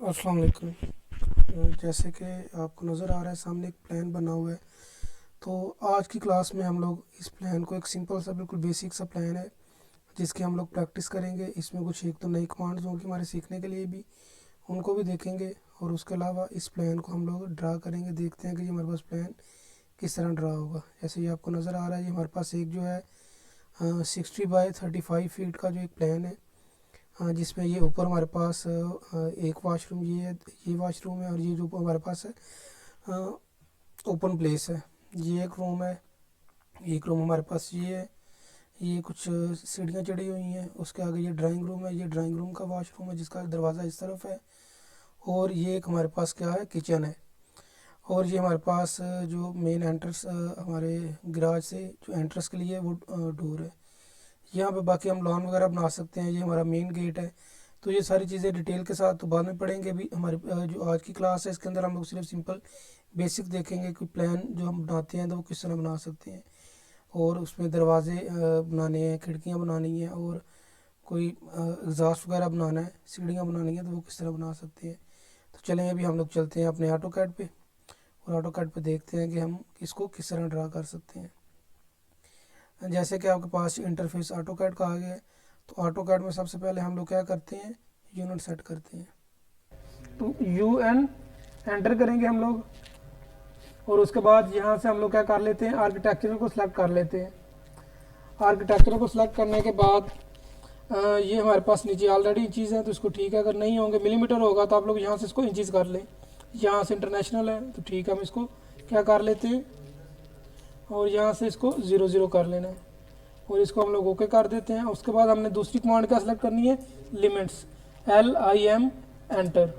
अस्सलाम वालेकुम। जैसे कि आपको नज़र आ रहा है सामने एक प्लान बना हुआ है। तो आज की क्लास में हम लोग इस प्लान को एक सिंपल सा बिल्कुल बेसिक सा प्लान है जिसकी हम लोग प्रैक्टिस करेंगे। इसमें कुछ एक तो नई कमांड्स होंगी हमारे सीखने के लिए भी, उनको भी देखेंगे। और उसके अलावा इस प्लान को हम लोग ड्रा करेंगे, देखते हैं कि ये हमारे पास प्लान किस तरह ड्रा होगा। जैसे ये आपको नज़र आ रहा है, ये हमारे पास एक जो है 60 बाय 35 फीट का जो एक प्लान है। हाँ, जिसमें ये ऊपर हमारे पास एक वाशरूम ये है, ये वाशरूम है, और ये जो हमारे पास है ओपन प्लेस है। ये एक रूम है, एक रूम हमारे पास ये है। ये कुछ सीढ़ियाँ चढ़ी हुई हैं। उसके आगे ये ड्राइंग रूम है, ये ड्राइंग रूम का वॉशरूम है जिसका दरवाज़ा इस तरफ है। और ये एक हमारे पास क्या है, किचन है। और ये हमारे पास जो मेन एंट्रेंस हमारे गैराज से जो एंट्रेंस के लिए है, वो डोर है। यहाँ पे बाकी हम लॉन वगैरह बना सकते हैं। ये हमारा मेन गेट है। तो ये सारी चीज़ें डिटेल के साथ तो बाद में पढ़ेंगे। अभी हमारी जो आज की क्लास है इसके अंदर हम लोग सिर्फ सिंपल बेसिक देखेंगे कि प्लान जो हम बनाते हैं तो वो किस तरह बना सकते हैं। और उसमें दरवाजे बनाने हैं, खिड़कियाँ बनानी हैं, और कोई एग्जॉस्ट वगैरह बनाना है, सीढ़ियाँ बनानी है, तो वो किस तरह बना सकते हैं। तो चलें अभी हम लोग चलते हैं अपने ऑटो कैड पे, और ऑटो कैड पे देखते हैं कि हम इसको किस तरह ड्रा कर सकते हैं। जैसे कि आपके पास इंटरफेस ऑटो कैड का आ गया है, तो ऑटो कैड में सबसे पहले हम लोग क्या करते हैं, यूनिट सेट करते हैं। तो यू एन एंटर करेंगे हम लोग, और उसके बाद यहाँ से हम लोग क्या कर लेते हैं, आर्किटेक्चर को सिलेक्ट कर लेते हैं। आर्किटेक्चर को सिलेक्ट करने के बाद ये हमारे पास नीचे ऑलरेडी इंचीज़ हैं तो इसको ठीक है। अगर नहीं होंगे, मिलीमीटर होगा तो आप लोग यहाँ से इसको इंचीज़ कर लें। यहाँ से इंटरनेशनल है तो ठीक है, हम इसको क्या कर लेते हैं, और यहाँ से इसको 00 कर लेना है, और इसको हम लोग ओके कर देते हैं। उसके बाद हमने दूसरी कमांड क्या सेलेक्ट करनी है, लिमिट्स, LIM एंटर।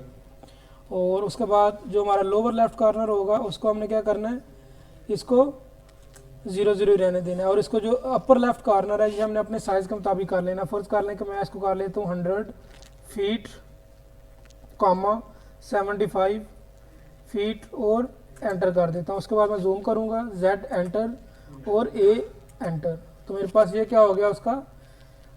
और उसके बाद जो हमारा लोअर लेफ्ट कॉर्नर होगा उसको हमने क्या करना है, इसको 00 रहने देना है। और इसको जो अपर लेफ्ट कॉर्नर है ये हमने अपने साइज़ के मुताबिक कर लेना। फर्ज कर लें कि मैं इसको कर लेता हूँ 100 फीट, 75 फीट, और एंटर कर देता हूँ। उसके बाद मैं जूम करूँगा, Z एंटर और A एंटर। तो मेरे पास ये क्या हो गया, उसका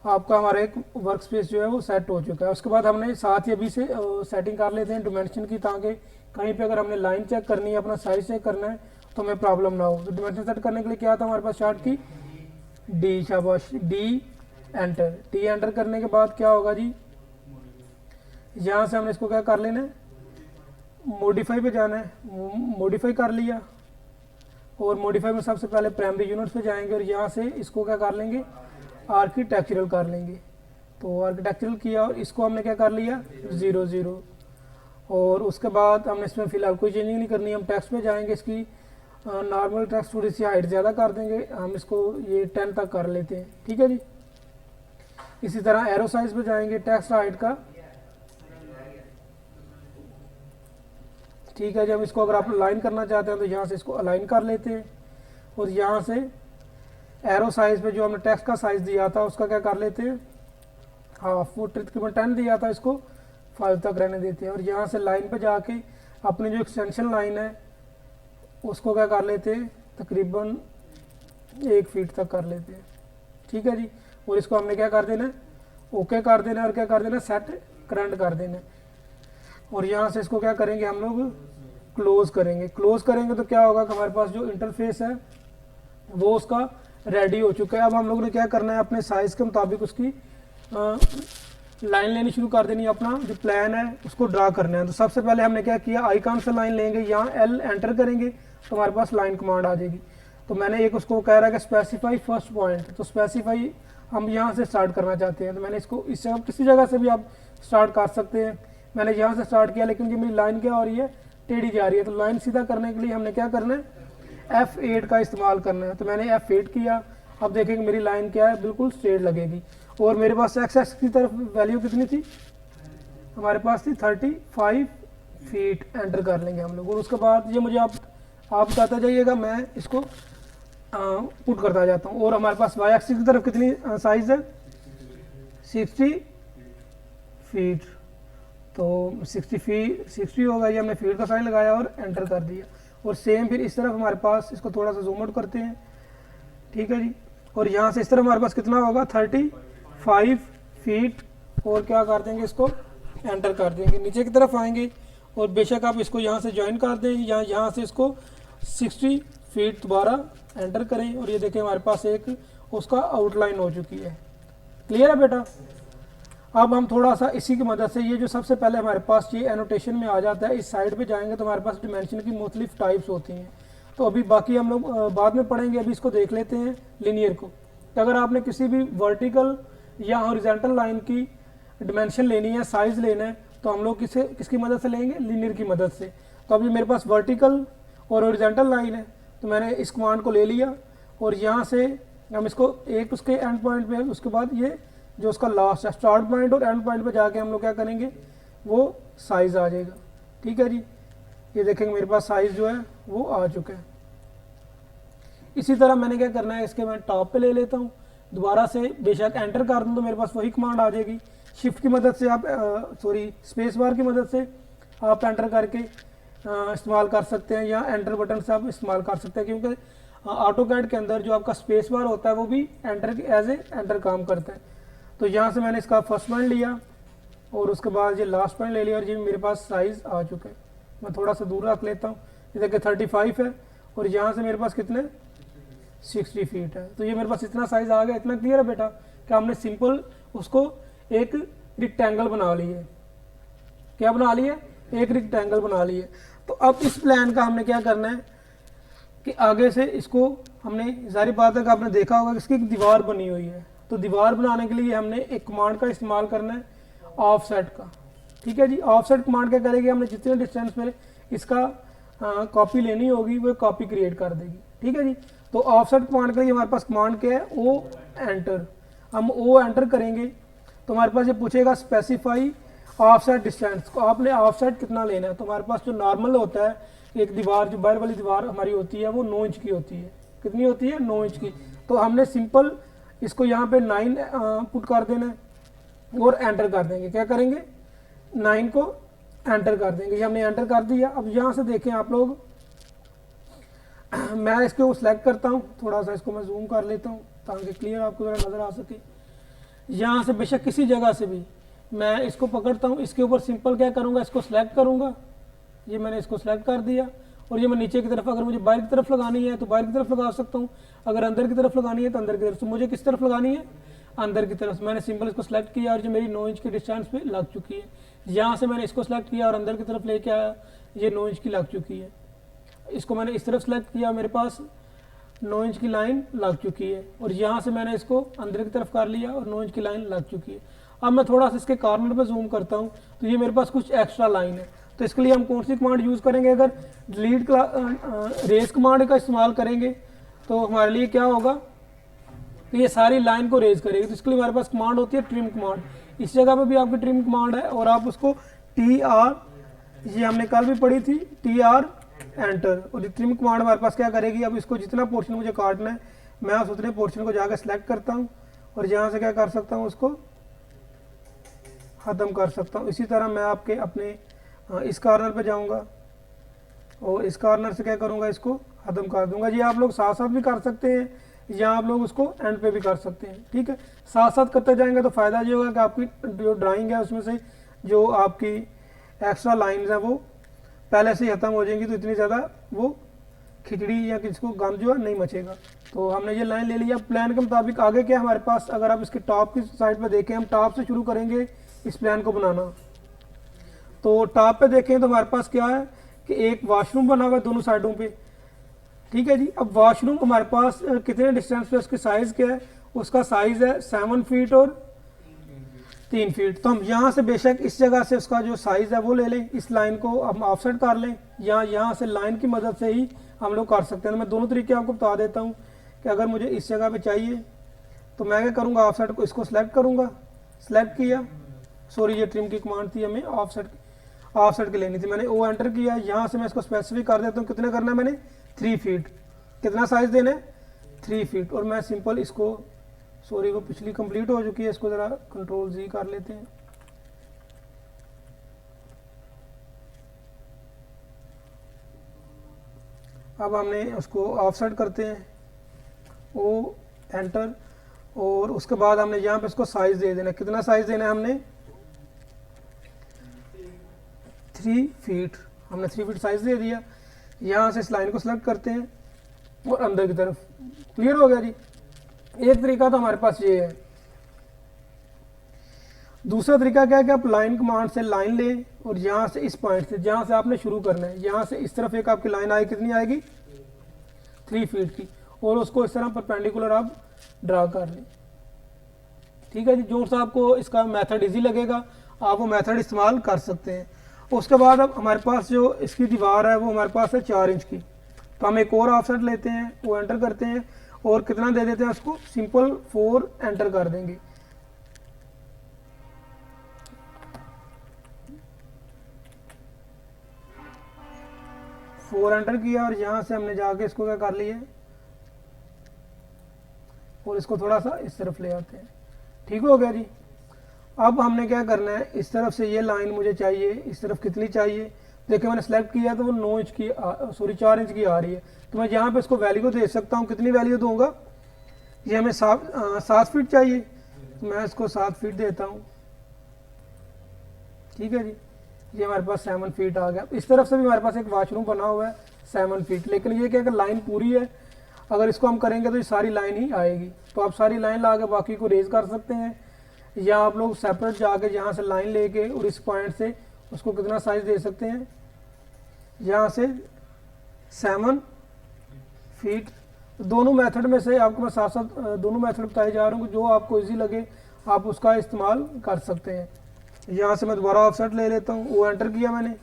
आपका हमारा एक वर्क स्पेस जो है वो सेट हो चुका है। उसके बाद हमने साथ ही अभी से सेटिंग कर लेते हैं डिमेंशन की, ताकि कहीं पे अगर हमने लाइन चेक करनी है, अपना साइज चेक करना है, तो हमें प्रॉब्लम ना हो। तो डिमेंशन सेट करने के लिए क्या था हमारे पास, शार्ट की D, शाबाश, D एंटर। D एंटर करने के बाद क्या होगा जी, यहाँ से हमने इसको क्या कर लेना है, मॉडिफाई पे जाना है। मॉडिफाई कर लिया, और मॉडिफाई में सबसे पहले प्राइमरी यूनिट्स पे जाएंगे, और यहाँ से इसको क्या कर लेंगे, आर्किटेक्चरल कर लेंगे। तो आर्किटेक्चरल किया, और इसको हमने क्या कर लिया, 00। और उसके बाद हमने इसमें फ़िलहाल कोई चेंजिंग नहीं करनी। हम टेक्स्ट पे जाएंगे, इसकी नॉर्मल टेक्स्ट थोड़ी सी हाइट ज़्यादा कर देंगे, हम इसको ये 10 तक कर लेते हैं, ठीक है जी। इसी तरह एरो साइज पे जाएंगे, टेक्स्ट हाइट का, ठीक है। जब इसको अगर आप अलाइन करना चाहते हैं तो यहाँ से इसको अलाइन कर लेते हैं, और यहाँ से एरो साइज पे जो हमने टेक्स्ट का साइज दिया था उसका क्या कर लेते हैं, हाफ, वो तकरीबन 10 दिया था, इसको 5 तक रहने देते हैं। और यहाँ से लाइन पे जाके अपनी जो एक्सटेंशन लाइन है उसको क्या कर लेते हैं, तकरीबन 1 फीट तक कर लेते हैं, ठीक है जी। और इसको हमने क्या कर देना है, ओके कर देना है, और क्या कर देना है, सेट करंट कर देना है। और यहाँ से इसको क्या करेंगे, हम लोग क्लोज करेंगे। क्लोज करेंगे तो क्या होगा कि हमारे पास जो इंटरफेस है वो उसका रेडी हो चुका है। अब हम लोग ने क्या करना है, अपने साइज़ के मुताबिक उसकी लाइन लेनी शुरू कर देनी है। अपना जो प्लान है उसको ड्रा करना है। तो सबसे पहले हमने क्या किया, आइकॉन से लाइन लेंगे, यहाँ L एंटर करेंगे तो हमारे पास लाइन कमांड आ जाएगी। तो मैंने एक उसको कह रहा है कि स्पेसिफाई फर्स्ट पॉइंट, तो स्पेसिफाई हम यहाँ से स्टार्ट करना चाहते हैं। तो मैंने इसको इस जगह, किसी जगह से भी आप स्टार्ट कर सकते हैं। मैंने यहाँ से स्टार्ट किया, लेकिन ये मेरी लाइन क्या हो रही है, टेढ़ी जा रही है। तो लाइन सीधा करने के लिए हमने क्या करना है, F8 का इस्तेमाल करना है। तो मैंने F8 किया। अब देखेंगे मेरी लाइन क्या है, बिल्कुल स्ट्रेट लगेगी। और मेरे पास एक्स एक्स की तरफ वैल्यू कितनी थी, हमारे पास थी 35 फीट। एंटर कर लेंगे हम लोग। और उसके बाद ये मुझे आप बताते जाइएगा, मैं इसको पुट करता जाता हूँ। और हमारे पास वाई एक्सिस की तरफ कितनी साइज़ है, 60 फीट। तो 60 होगा, ये हमने फीट का साइन लगाया और एंटर कर दिया। और सेम फिर इस तरफ हमारे पास, इसको थोड़ा सा जूम आउट करते हैं, ठीक है जी। और यहाँ से इस तरफ हमारे पास कितना होगा, 35 फीट। और क्या कर देंगे, इसको एंटर कर देंगे, नीचे की तरफ आएंगे और बेशक आप इसको यहाँ से ज्वाइन कर दें या यहाँ से इसको 60 फीट दोबारा एंटर करें और ये देखें हमारे पास एक उसका आउटलाइन हो चुकी है। क्लियर है बेटा? अब हम थोड़ा सा इसी की मदद से, ये जो सबसे पहले हमारे पास ये एनोटेशन में आ जाता है, इस साइड पे जाएंगे तो हमारे पास डिमेंशन की मुख्तलिफ टाइप्स होती हैं। तो अभी बाकी हम लोग बाद में पढ़ेंगे, अभी इसको देख लेते हैं लीनियर को। तो अगर आपने किसी भी वर्टिकल या हॉरिजॉन्टल लाइन की डिमेंशन लेनी है, साइज लेना है, तो हम लोग किसकी मदद से लेंगे? लीनियर की मदद से। तो अभी मेरे पास वर्टिकल और हॉरिजॉन्टल लाइन है, तो मैंने इस कमांड को ले लिया और यहाँ से हम इसको एक उसके एंड पॉइंट पे, उसके बाद ये जो उसका लास्ट है स्टार्ट पॉइंट और एंड पॉइंट पे जाके हम लोग क्या करेंगे, वो साइज आ जाएगा। ठीक है जी, ये देखेंगे मेरे पास साइज जो है वो आ चुका है। इसी तरह मैंने क्या करना है, इसके मैं टॉप पे ले लेता हूँ, दोबारा से बेशक एंटर कर दूँ तो मेरे पास वही कमांड आ जाएगी। शिफ्ट की मदद से आप स्पेस बार की मदद से आप एंटर करके इस्तेमाल कर सकते हैं, या एंटर बटन से आप इस्तेमाल कर सकते हैं, क्योंकि ऑटोकैड के अंदर जो आपका स्पेस बार होता है वो भी एंटर एज ए एंटर काम करता है। तो यहाँ से मैंने इसका फर्स्ट पॉइंट लिया और उसके बाद ये लास्ट पॉइंट ले लिया और ये मेरे पास साइज आ चुका है। मैं थोड़ा सा दूर रख लेता हूँ, ये देखिए 35 है और यहाँ से मेरे पास कितने 60 फीट है। तो ये मेरे पास इतना साइज आ गया। इतना क्लियर है बेटा कि हमने सिंपल उसको एक रिक्टेंगल बना लिए। क्या बना लिए? एक रिक्टेंगल बना लिए। तो अब इस प्लान का हमने क्या करना है कि आगे से इसको हमने, जारी बात है कि आपने देखा होगा कि इसकी एक दीवार बनी हुई है, तो दीवार बनाने के लिए हमने एक कमांड का इस्तेमाल करना है, ऑफसेट का। ठीक है जी, ऑफसेट कमांड क्या करेगी, हमने जितने डिस्टेंस में इसका कॉपी लेनी होगी वो कॉपी क्रिएट कर देगी। ठीक है जी, तो ऑफसेट कमांड के लिए हमारे पास कमांड क्या है, ओ एंटर। हम ओ एंटर करेंगे तो हमारे पास ये पूछेगा स्पेसिफाई ऑफसेट डिस्टेंस को, आपने ऑफसेट कितना लेना है। तो हमारे पास जो नॉर्मल होता है, एक दीवार जो बाहर वाली दीवार हमारी होती है वो 9 इंच की होती है। कितनी होती है? 9 इंच की। तो हमने सिंपल इसको यहाँ पे 9 पुट कर देना है और एंटर कर देंगे। क्या करेंगे? 9 को एंटर कर देंगे। ये हमने एंटर कर दिया। अब यहाँ से देखें आप लोग, मैं इसको सिलेक्ट करता हूँ, थोड़ा सा इसको मैं जूम कर लेता हूँ ताकि क्लियर आपको ज़रा नज़र आ सके। यहाँ से बेशक किसी जगह से भी मैं इसको पकड़ता हूँ, इसके ऊपर सिंपल क्या करूँगा, इसको सिलेक्ट करूँगा। ये मैंने इसको सिलेक्ट कर दिया और ये मैं नीचे की तरफ, अगर मुझे बाहर की तरफ लगानी है तो बाहर की तरफ लगा सकता हूँ, अगर अंदर की तरफ लगानी है तो अंदर की तरफ। तो मुझे किस तरफ लगानी है? अंदर की तरफ। मैंने सिंपल इसको सिलेक्ट किया और जो मेरी 9 इंच की डिस्टेंस पे लग चुकी है। यहाँ से मैंने इसको सिलेक्ट किया और अंदर की तरफ लेके आया, ये 9 इंच की लग चुकी है। इसको मैंने इस तरफ सेलेक्ट किया, मेरे पास 9 इंच की लाइन लग चुकी है और यहाँ से मैंने इसको अंदर की तरफ कर लिया और 9 इंच की लाइन लग चुकी है। अब मैं थोड़ा सा इसके कॉर्नर पे जूम करता हूँ तो ये मेरे पास कुछ एक्स्ट्रा लाइन है। तो इसके लिए हम कौन सी कमांड यूज़ करेंगे? अगर डिलीट रेज कमांड का इस्तेमाल करेंगे तो हमारे लिए क्या होगा कि ये सारी लाइन को रेज करेगी। तो इसके लिए हमारे पास कमांड होती है ट्रिम कमांड। इस जगह पे भी आपकी ट्रिम कमांड है और आप उसको TR, ये हमने कल भी पढ़ी थी, TR एंटर। और ट्रिम कमांड हमारे पास क्या करेगी, अब इसको जितना पोर्शन मुझे काटना है मैं उस उतने पोर्शन को जाकर सिलेक्ट करता हूँ और यहाँ से क्या कर सकता हूँ, उसको ख़त्म कर सकता हूँ। इसी तरह मैं आपके अपने इस कॉर्नर पे जाऊँगा और इस कॉर्नर से क्या करूँगा, इसको ख़त्म कर दूँगा। ये आप लोग साथ साथ भी कर सकते हैं या आप लोग उसको एंड पे भी कर सकते हैं। ठीक है, साथ साथ करते जाएंगे तो फ़ायदा ये होगा कि आपकी जो ड्राइंग है उसमें से जो आपकी एक्स्ट्रा लाइन्स हैं वो पहले से ही ख़त्म हो जाएंगी, तो इतनी ज़्यादा वो खिचड़ी या किसको गम जो है नहीं मचेगा। तो हमने ये लाइन ले लिया। प्लान के मुताबिक आगे क्या हमारे पास, अगर आप इसके टॉप की साइड पे देखें, हम टॉप से शुरू करेंगे इस प्लान को बनाना। तो टॉप पे देखें तो हमारे पास क्या है कि एक वॉशरूम बना हुआ है दोनों साइडों पे। ठीक है जी, अब वॉशरूम हमारे पास कितने डिस्टेंस पे, उसकी साइज़ क्या है, उसका साइज़ है 7 फीट और 3 फीट। तो हम यहाँ से बेशक इस जगह से उसका जो साइज़ है वो ले लें, इस लाइन को हम ऑफसेट कर लें या यहाँ से लाइन की मदद से ही हम लोग कर सकते हैं। तो मैं दोनों तरीके आपको बता देता हूँ कि अगर मुझे इस जगह पे चाहिए तो मैं क्या करूँगा, ऑफसेट को इसको सिलेक्ट करूँगा, सिलेक्ट किया, सॉरी ये ट्रिम की कमांड थी, हमें ऑफसेट की लेनी थी, मैंने ओ एंटर किया। यहाँ से मैं इसको स्पेसिफिक कर देता हूँ कितना करना है, मैंने 3 फीट, कितना साइज़ देना है 3 फीट। और मैं सिंपल इसको, सॉरी वो पिछली कंप्लीट हो चुकी है, इसको ज़रा कंट्रोल Z कर लेते हैं। अब हमने उसको ऑफसेट करते हैं, ओ एंटर, और उसके बाद हमने यहाँ पे इसको साइज़ दे देना। कितना साइज़ देना है हमने 3 फीट, हमने 3 फीट साइज दे दिया। यहाँ से इस लाइन को सिलेक्ट करते हैं और अंदर की तरफ। क्लियर हो गया जी। एक तरीका तो हमारे पास ये है। दूसरा तरीका क्या है कि आप लाइन कमांड से लाइन लें और यहाँ से इस पॉइंट से जहाँ से आपने शुरू करना है, यहाँ से इस तरफ एक आपकी लाइन आएगी, कितनी आएगी 3 फीट की, और उसको इस तरह परपेंडिकुलर आप ड्रा कर लें। ठीक है जी। जो सा आपको इसका मेथड इजी लगेगा आप वो मेथड इस्तेमाल कर सकते हैं। उसके बाद अब हमारे पास जो इसकी दीवार है वो हमारे पास है 4 इंच की, तो हम एक और ऑफसेट लेते हैं, वो एंटर करते हैं और कितना दे देते हैं उसको, सिंपल 4 एंटर कर देंगे। फोर एंटर किया और यहाँ से हमने जाके इसको क्या कर लिया और इसको थोड़ा सा इस तरफ ले आते हैं। ठीक हो गया जी। अब हमने क्या करना है, इस तरफ से ये लाइन मुझे चाहिए, इस तरफ कितनी चाहिए, देखिए मैंने सेलेक्ट किया तो वो 9 इंच की सॉरी 4 इंच की आ रही है, तो मैं यहाँ पे इसको वैल्यू दे सकता हूँ। कितनी वैल्यू दूंगा, ये हमें 7 फीट चाहिए, तो मैं इसको 7 फीट देता हूँ। ठीक है जी। ये हमारे पास 7 फीट आ गया। इस तरफ से भी हमारे पास एक वॉशरूम बना हुआ है 7 फीट, लेकिन ये क्या, अगर लाइन पूरी है, अगर इसको हम करेंगे तो ये सारी लाइन ही आएगी, तो आप सारी लाइन ला के बाकी को रेज कर सकते हैं, या आप लोग सेपरेट जाके यहाँ से लाइन लेके और इस पॉइंट से उसको कितना साइज दे सकते हैं, यहाँ से 7 फीट। दोनों मेथड में से आपको मैं साथ साथ दोनों मेथड बताए जा रहा हूँ, जो आपको इजी लगे आप उसका इस्तेमाल कर सकते हैं। यहाँ से मैं दोबारा ऑफसेट ले लेता हूँ, वो एंटर किया मैंने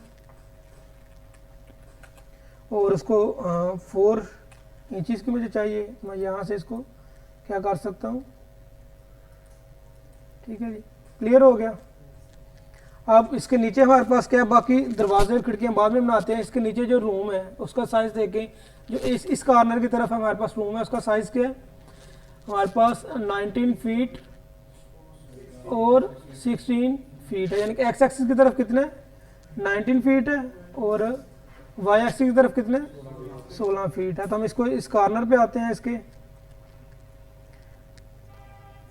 और उसको 4 इंचज़ की मुझे चाहिए, मैं यहाँ से इसको क्या कर सकता हूँ। ठीक है जी, क्लियर हो गया। अब इसके नीचे हमारे पास क्या है, बाकी दरवाजे और खिड़कियाँ बाद में बनाते हैं। इसके नीचे जो रूम है उसका साइज़ देखें, जो इस कॉर्नर की तरफ हमारे पास रूम है उसका साइज़ क्या है, हमारे पास 19 फीट और 16 फीट है, यानी कि एक्स एक्सिस की तरफ कितने 19 फीट है और वाई एक्सिस की तरफ कितने 16 फीट है। तो हम इसको इस कॉर्नर पे आते हैं,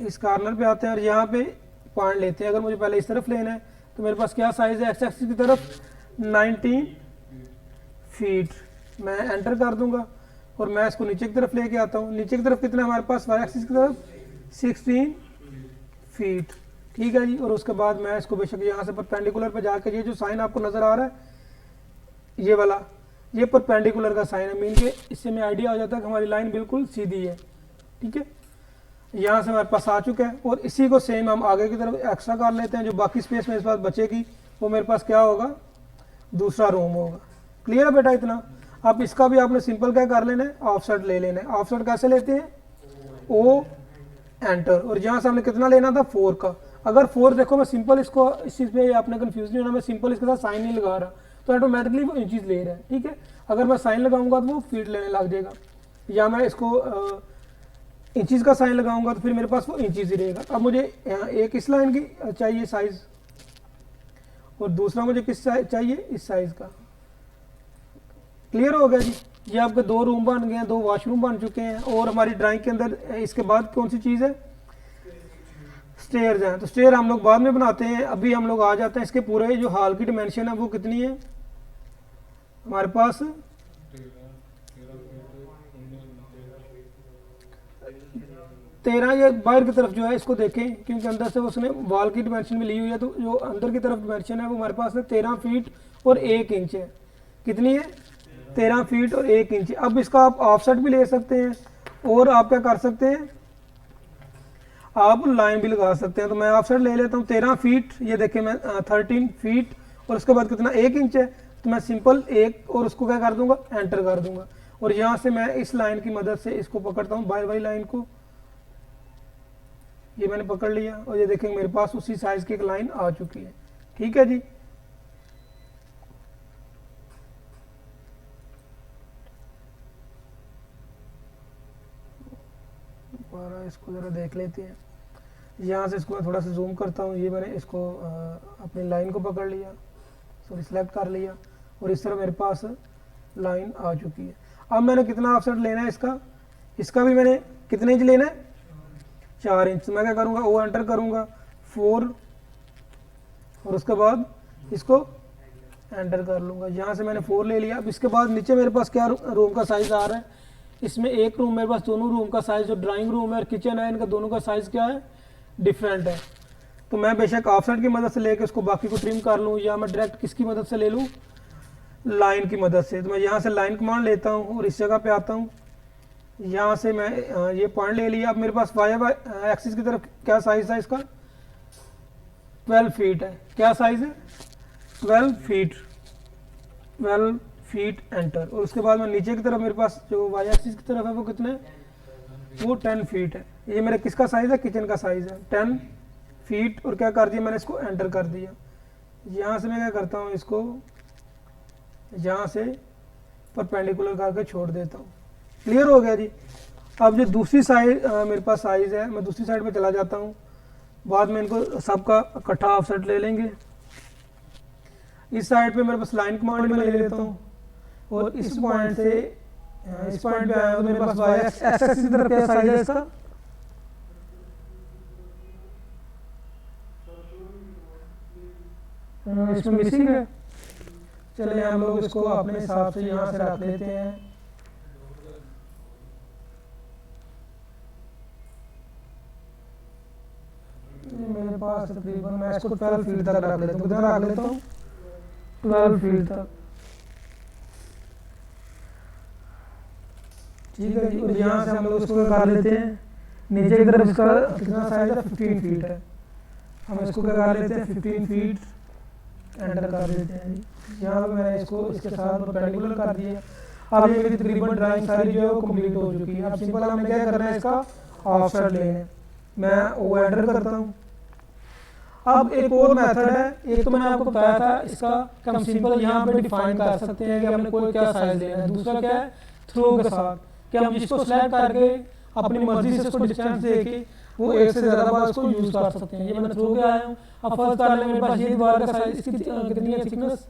इस कॉर्नर पे आते हैं और यहाँ पे पॉइंट लेते हैं। अगर मुझे पहले इस तरफ लेना है तो मेरे पास क्या साइज़ है, एक्स एक्सिस की तरफ 19 फीट, मैं एंटर कर दूंगा और मैं इसको नीचे की तरफ लेके आता हूँ। नीचे की तरफ कितना हमारे पास वाई एक्सिस की तरफ 16 फीट। ठीक है जी। और उसके बाद मैं इसको बेशक यहाँ से परपेंडिकुलर पे जाकर, ये जो साइन आपको नज़र आ रहा है ये वाला, ये परपेंडिकुलर का साइन है, मीन के इससे में आइडिया हो जाता है कि हमारी लाइन बिल्कुल सीधी है। ठीक है, यहाँ से हमारे पास आ चुका है और इसी को सेम हम आगे की तरफ एक्स्ट्रा कर लेते हैं। जो बाकी स्पेस मेरे पास बचेगी वो मेरे पास क्या होगा, दूसरा रूम होगा। क्लियर है बेटा इतना। अब इसका भी आपने सिंपल क्या कर लेना है, ऑफसेट ले लेना है। ऑफसेट कैसे लेते हैं, ओ एंटर, और यहाँ से हमने कितना लेना था 4 का। अगर 4 देखो मैं सिंपल इसको, इस चीज़ पे आपने कंफ्यूज नहीं होना, मैं सिंपल इसके साथ साइन नहीं लगा रहा तो ऑटोमेटिकली वो इंचीज ले रहा है। ठीक है, अगर मैं साइन लगाऊंगा तो वो फीट लेने लग जाएगा, या मैं इसको इंचीज का साइन लगाऊंगा तो फिर मेरे पास वो इंचीज ही रहेगा। अब मुझे एक इस लाइन की चाहिए साइज और दूसरा मुझे किस चाहिए, इस साइज का। क्लियर हो गया जी। ये आपके 2 रूम बन गए हैं, 2 वॉशरूम बन चुके हैं। और हमारी ड्राइंग के अंदर इसके बाद कौन सी चीज़ है, स्टेयर्स हैं। तो स्टेयर हम लोग बाद में बनाते हैं, अभी हम लोग आ जाते हैं इसके पूरे जो हॉल की डिमेंशन है वो कितनी है हमारे पास 13। ये बाहर की तरफ जो है इसको देखें, क्योंकि अंदर से उसने वॉल की डिमेंशन भी ली हुई है, तो जो अंदर की तरफ डिमेंशन है वो हमारे पास है 13 फीट और 1 इंच है। कितनी है, 13 फीट और 1 इंच। अब इसका आप ऑफसेट भी ले सकते हैं और आप क्या कर सकते हैं, आप लाइन भी लगा सकते हैं। तो मैं ऑफसेट ले लेता हूँ 13 फीट, ये देखिए मैं 13 फीट और उसके बाद कितना 1 इंच है, तो मैं सिंपल 1 और उसको क्या कर दूंगा, एंटर कर दूंगा। और यहाँ से मैं इस लाइन की मदद से इसको पकड़ता हूँ, बाई बाई लाइन को, ये मैंने पकड़ लिया और ये देखेंगे मेरे पास उसी साइज की एक लाइन आ चुकी है। ठीक है जी। इसको जरा देख लेते हैं। यहाँ से इसको मैं थोड़ा सा जूम करता हूँ, ये मैंने इसको अपनी लाइन को पकड़ लिया, सॉरी सिलेक्ट कर लिया और इस तरह मेरे पास लाइन आ चुकी है। अब मैंने कितना ऑफसेट लेना है इसका भी मैंने कितने इंच लेना है, 4 इंच। मैं क्या करूँगा, वो एंटर करूँगा 4 और उसके बाद इसको एंटर कर लूँगा। यहाँ से मैंने 4 ले लिया। अब इसके बाद नीचे मेरे पास क्या रूम का साइज़ आ रहा है, इसमें एक रूम मेरे पास दोनों रूम का साइज़ जो ड्राइंग रूम है और किचन है, इनका दोनों का साइज़ क्या है, डिफरेंट है। तो मैं बेशक ऑफसेट की मदद से लेके उसको बाकी को ट्रिम कर लूँ, या मैं डायरेक्ट किसकी मदद से ले लूँ, लाइन की मदद से। तो मैं यहाँ से लाइन कमांड लेता हूँ और इस जगह पे आता हूँ। यहाँ से मैं ये पॉइंट ले लिया। अब मेरे पास वाई एक्सिस की तरफ क्या साइज़ है इसका, 12 फीट है। क्या साइज़ है, 12 फीट। 12 feet enter. और उसके बाद मैं नीचे की तरफ मेरे पास जो वाई एक्सिस की तरफ है वो कितने, वो 10 फीट है। ये मेरा किसका साइज़ है, किचन का साइज़ है 10 फीट। और क्या कर दिया मैंने, इसको एंटर कर दिया। यहाँ से मैं क्या करता हूँ, इसको यहाँ से परपेंडिकुलर करके छोड़ देता हूँ। क्लियर हो गया जी। अब जो दूसरी साइड मेरे पास साइज़ है, मैं दूसरी साइड पे चला जाता हूँ। बाद में इनको सबका इकट्ठा ऑफसेट ले लेंगे। इस साइड पे मेरे पास लाइन कमांड में ले लेता हूँ और इस पॉइंट से इस पॉइंट पे आया तो मेरे पास वाई एक्सिस की तरफ क्या साइज है इसका, इसमें मिसिंग है। चलिए हम लोग इसको अपने हिसाब से यहाँ से रख लेते हैं। मेरे पास तकरीबन मैं इसको 12 फीट तक रख लेता हूँ। कितना रख लेता हूँ, 12 फीट तक। ठीक है जी। और यहाँ से हम लोग इसको कर लेते हैं, नीचे की तरफ इसका कितना साइज है, 15 फीट है। हम इसको क्या कर लेते हैं, 15 फीट एंटर कर देते हैं जी। यहाँ पे मैंने इसको इसके साथ परपेंडिकुलर कर दिया। अब ये मेरी तकरीबन ड्राइंग सारी जो है वो कंप्लीट हो चुकी है। अब सिंपल हमने क्या करना है, इसका ऑफसेट लेना है। मैं वो एंटर करता हूँ। अब एक और मेथड है, एक तो मैंने आपको बताया था इसका कि हम सिंपल यहाँ पे डिफाइन कर सकते हैं कि हमने कोई क्या साइज लेना है। दूसरा क्या है, थ्रो के साथ, कि हम इसको सिलेक्ट करके अपनी मर्जी से इसको डिस्टेंस देके वो एक से ज़्यादा बार इसको यूज़ कर सकते हैं। ये मैंने थ्रो के आया हूँ। अब फर्स्ट कर लें, मेरे पास ये दीवार का साइज, इसकी कितनी है थिकनेस,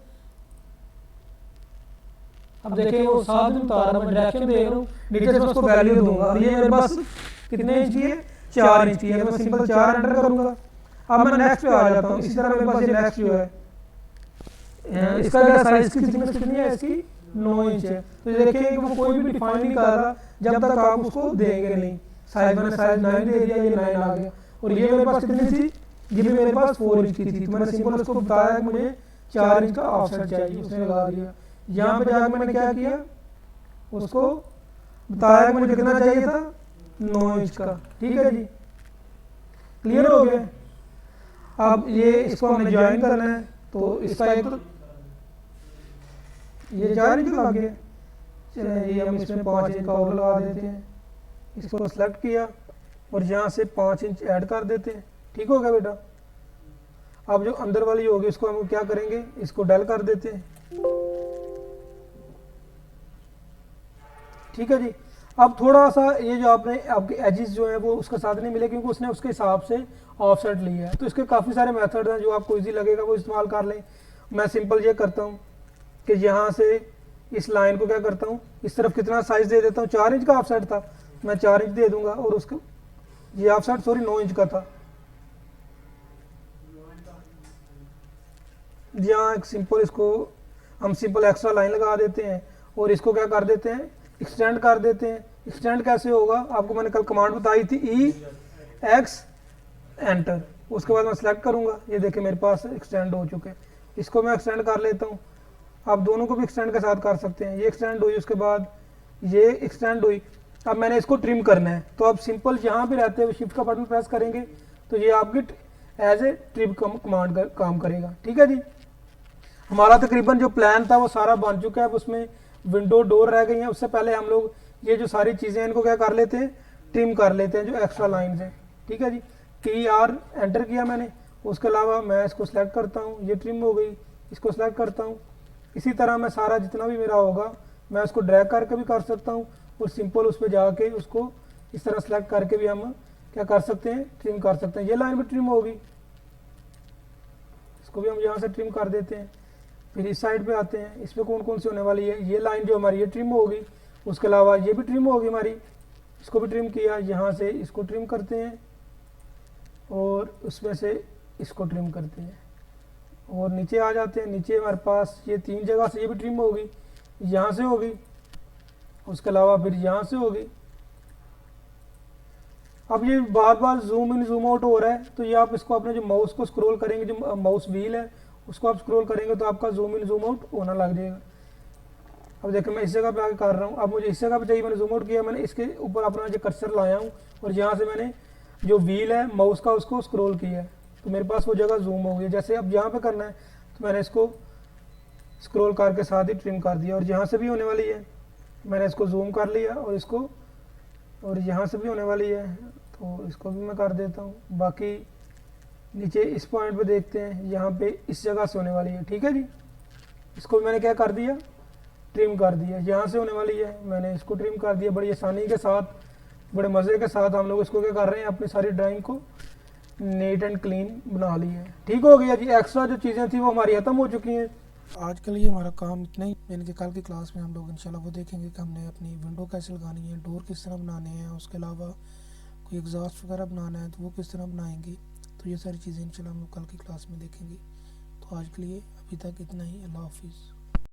अब देखिए वो साथ में बता रहा, मैं डायरेक्शन दे रहा हूँ, नीचे से उसको वैल्यू दूंगा। और ये मेरे पास कितने इंच की है, 4 इंच की है। मैं सिंपल 4 एंटर करूंगा। अब मैं नेक्स्ट पे आ जाता हूँ। इसी तरह मेरे पास ये नेक्स्ट जो है, इसका क्या साइज की थिकनेस कितनी है, इसकी 9 इंच है। तो देखिए कि वो कोई भी डिफाइन नहीं कर रहा जब तक आप उसको देंगे नहीं। साइज मैंने साइज 9 दे दिया, ये 9 आ गया। और ये मेरे पास कितनी थी, ये भी मेरे पास 4 इंच की थी। तो मैंने सिंपल उसको बताया कि मुझे 4 इंच का ऑफसेट चाहिए, उसने लगा दिया। यहाँ पे जाकर मैंने क्या किया, उसको बताया कि मुझे कितना चाहिए था, 9 इंच का। ठीक है जी, क्लियर हो गया। अब ये इसको हमने ज्वाइन करना है, तो इसका एक तो ये 4 इंच लग गया। चलिए ये हम इसमें 5 इंच का और लगा देते हैं। इसको सेलेक्ट किया और यहाँ से 5 इंच ऐड कर देते हैं। ठीक हो गया बेटा। अब जो अंदर वाली होगी इसको हम क्या करेंगे, इसको डेल कर देते हैं। ठीक है जी। अब थोड़ा सा ये जो आपने आपके एजेस जो है वो उसके साथ नहीं मिले, क्योंकि उसने उसके हिसाब से ऑफसेट लिया है। तो इसके काफ़ी सारे मेथड हैं जो आपको इजी लगेगा वो इस्तेमाल कर लें। मैं सिंपल ये करता हूँ कि यहाँ से इस लाइन को क्या करता हूँ, इस तरफ कितना साइज दे देता हूँ, 4 इंच का ऑफसेट था, मैं 4 इंच दे दूंगा। और उसको ये ऑफसेट 9 इंच का था। यहाँ एक सिंपल इसको हम सिंपल एक्स्ट्रा लाइन लगा देते हैं और इसको क्या कर देते हैं, एक्सटेंड कर देते हैं। एक्सटेंड कैसे होगा, आपको मैंने कल कमांड बताई थी, ई एक्स एंटर। उसके बाद मैं सेलेक्ट करूंगा, ये देखिए मेरे पास एक्सटेंड हो चुके हैं। इसको मैं एक्सटेंड कर लेता हूँ। आप दोनों को भी एक्सटेंड के साथ कर सकते हैं। ये एक्सटेंड हुई, उसके बाद ये एक्सटेंड हुई। अब मैंने इसको ट्रिम करना है, तो आप सिंपल यहाँ पे रहते हुए शिफ्ट का बटन प्रेस करेंगे तो ये आपकी एज ए ट्रिम कमांड काम करेगा। ठीक है जी। हमारा तकरीबन जो प्लान था वो सारा बन चुका है। अब उसमें विंडो डोर रह गई हैं। उससे पहले हम लोग ये जो सारी चीज़ें इनको क्या कर लेते हैं, ट्रिम कर लेते हैं, जो एक्स्ट्रा लाइन्स हैं। ठीक है जी। TR एंटर किया मैंने। उसके अलावा मैं इसको सेलेक्ट करता हूँ, ये ट्रिम हो गई। इसको सेलेक्ट करता हूँ। इसी तरह मैं सारा जितना भी मेरा होगा मैं उसको ड्रैग करके भी कर सकता हूँ और सिंपल उस पर जाके उसको इस तरह सेलेक्ट करके भी हम क्या कर सकते हैं, ट्रिम कर सकते हैं। ये लाइन भी ट्रिम होगी, इसको भी हम यहाँ से ट्रिम कर देते हैं। फिर इस साइड पे आते हैं, इस पर कौन कौन सी होने वाली है, ये लाइन जो हमारी ये ट्रिम होगी। उसके अलावा ये भी ट्रिम होगी हमारी, इसको भी ट्रिम किया। यहाँ से इसको ट्रिम करते हैं और उसमें से इसको ट्रिम करते हैं। और नीचे आ जाते हैं। नीचे हमारे पास ये 3 जगह से ये भी ट्रिम होगी, यहाँ से होगी, उसके अलावा फिर यहाँ से होगी। अब ये बार बार जूम इन जूम आउट हो रहा है, तो ये आप इसको अपने जो माउस को स्क्रॉल करेंगे, जो माउस व्हील है उसको आप स्क्रॉल करेंगे तो आपका जूम इन जूम आउट होना लग जाएगा। अब देखिए मैं इस जगह पे आके कर रहा हूँ, अब मुझे इस जगह पे चाहिए, मैंने जूम आउट किया, मैंने इसके ऊपर अपना जो कर्सर लाया हूँ और यहाँ से मैंने जो व्हील है माउस का उसको स्क्रॉल किया है, तो मेरे पास वो जगह जूम हो गई। जैसे अब यहाँ पे करना है तो मैंने इसको स्क्रॉल करके साथ ही ट्रिम कर दिया, और यहाँ से भी होने वाली है, मैंने इसको जूम कर लिया और इसको, और यहाँ से भी होने वाली है तो इसको भी मैं कर देता हूँ। बाकी नीचे इस पॉइंट पे देखते हैं, यहाँ पे इस जगह से होने वाली है, ठीक है जी। इसको भी मैंने क्या कर दिया, ट्रिम कर दिया। यहाँ से होने वाली है, मैंने इसको ट्रिम कर दिया। बड़ी आसानी के साथ, बड़े मज़े के साथ हम लोग इसको क्या कर रहे हैं, अपनी सारी ड्राइंग को नीट एंड क्लीन बना ली है। ठीक हो गया जी। एक्स्ट्रा जो चीज़ें थी वो हमारी ख़त्म हो चुकी हैं। आज के लिए हमारा काम इतना ही, यानी कि कल की क्लास में हम लोग इंशाल्लाह वो देखेंगे कि हमने अपनी विंडो कैसे लगानी है, डोर किस तरह बनाने हैं, उसके अलावा कोई एग्जॉस्ट वगैरह बनाना है तो वो किस तरह बनाएंगे। तो ये सारी चीज़ें इंशाल्लाह हम लोग कल की क्लास में देखेंगे। तो आज के लिए अभी तक इतना ही। अल्लाह हाफिज़।